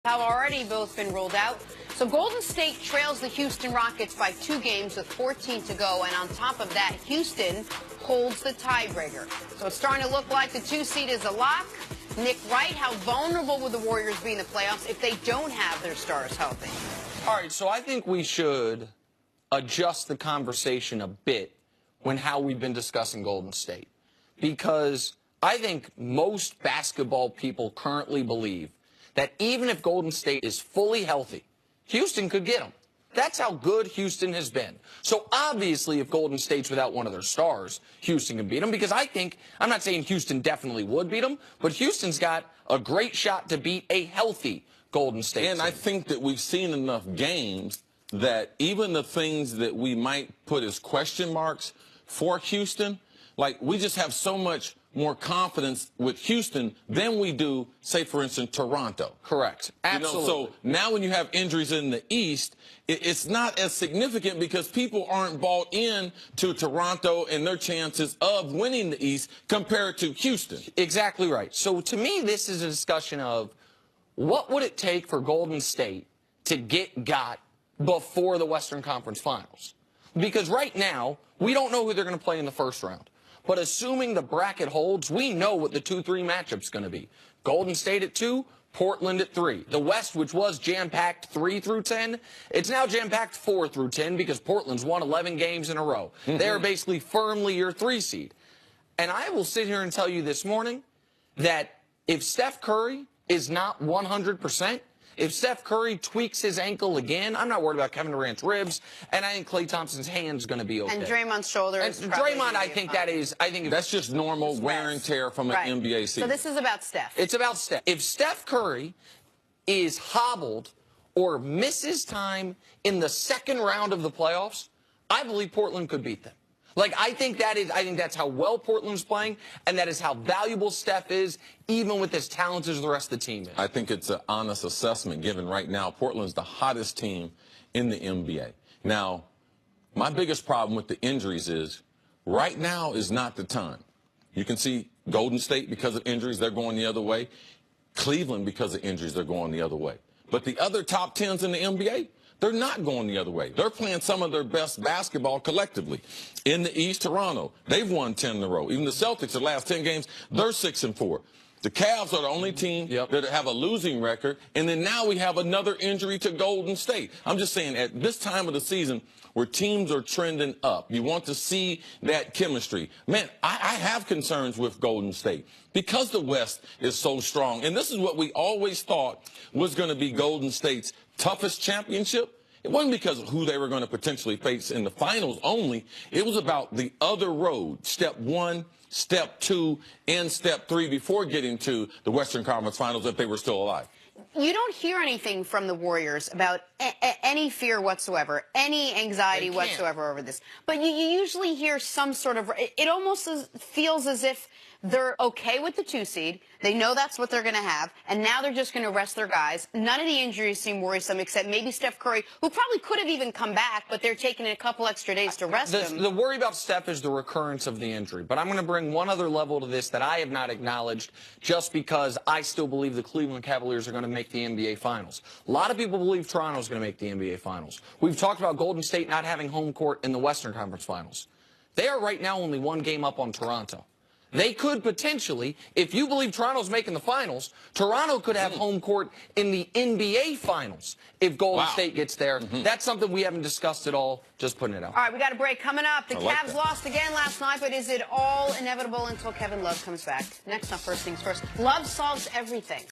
have already both been ruled out. So Golden State trails the Houston Rockets by 2 games with 14 to go. And on top of that, Houston holds the tiebreaker. So it's starting to look like the 2 seed is a lock. Nick Wright, how vulnerable will the Warriors be in the playoffs if they don't have their stars healthy? All right, so I think we should adjust the conversation a bit when how we've been discussing Golden State. Because I think most basketball people currently believe that even if Golden State is fully healthy, Houston could get them. That's how good Houston has been. So obviously, if Golden State's without one of their stars, Houston can beat them. Because I'm not saying Houston definitely would beat them, but Houston's got a great shot to beat a healthy Golden State team. I think that we've seen enough games that even the things that we might put as question marks for Houston, like we just have so much more confidence with Houston than we do, say, for instance, Toronto. Correct. Absolutely. So now when you have injuries in the East, it's not as significant because people aren't bought in to Toronto and their chances of winning the East compared to Houston. Exactly right. So to me, this is a discussion of what would it take for Golden State to get got before the Western Conference Finals? Because right now, we don't know who they're going to play in the first round. But assuming the bracket holds, we know what the 2-3 matchup's going to be. Golden State at 2, Portland at 3. The West, which was jam-packed 3 through 10, it's now jam-packed 4 through 10 because Portland's won 11 games in a row. They're basically firmly your 3 seed. And I will sit here and tell you this morning that if Steph Curry is not 100%, if Steph Curry tweaks his ankle again, I'm not worried about Kevin Durant's ribs, and I think Klay Thompson's hand's going to be okay. And Draymond's shoulder is Draymond, I think that's just normal wear and tear from an NBA season. So this is about Steph. It's about Steph. If Steph Curry is hobbled or misses time in the second round of the playoffs, I believe Portland could beat them. I think that's how well Portland's playing, and that is how valuable Steph is, even with as talented as the rest of the team is. I think it's an honest assessment, given right now Portland's the hottest team in the NBA. Now, my biggest problem with the injuries is right now is not the time. You can see Golden State, because of injuries, they're going the other way. Cleveland, because of injuries, they're going the other way. But the other top 10s in the NBA, they're not going the other way. They're playing some of their best basketball collectively. In the East, Toronto, they've won 10 in a row. Even the Celtics, the last 10 games, they're 6-4. The Cavs are the only team that have a losing record. And then now we have another injury to Golden State. I'm just saying, at this time of the season where teams are trending up, you want to see that chemistry. Man, I have concerns with Golden State because the West is so strong. And this is what we always thought was going to be Golden State's toughest championship. It wasn't because of who they were going to potentially face in the finals only. It was about the other road, step 1, step 2, and step 3 before getting to the Western Conference Finals if they were still alive. You don't hear anything from the Warriors about any fear whatsoever, any anxiety whatsoever over this. But you usually hear some sort of, it almost feels as if they're okay with the 2 seed. They know that's what they're going to have, and now they're just going to rest their guys. None of the injuries seem worrisome, except maybe Steph Curry, who probably could have even come back, but they're taking a couple extra days to rest him. The worry about Steph is the recurrence of the injury. But I'm going to bring one other level to this that I have not acknowledged, just because I still believe the Cleveland Cavaliers are going to make the NBA Finals. A lot of people believe Toronto's going to make the NBA Finals. We've talked about Golden State not having home court in the Western Conference Finals. They are right now only 1 game up on Toronto. They could potentially, if you believe Toronto's making the finals, Toronto could have home court in the NBA Finals if Golden State gets there. That's something we haven't discussed at all. Just putting it out. All right, we got a break coming up. The Cavs lost again last night, but is it all inevitable until Kevin Love comes back? Next on First Things First, Love solves everything.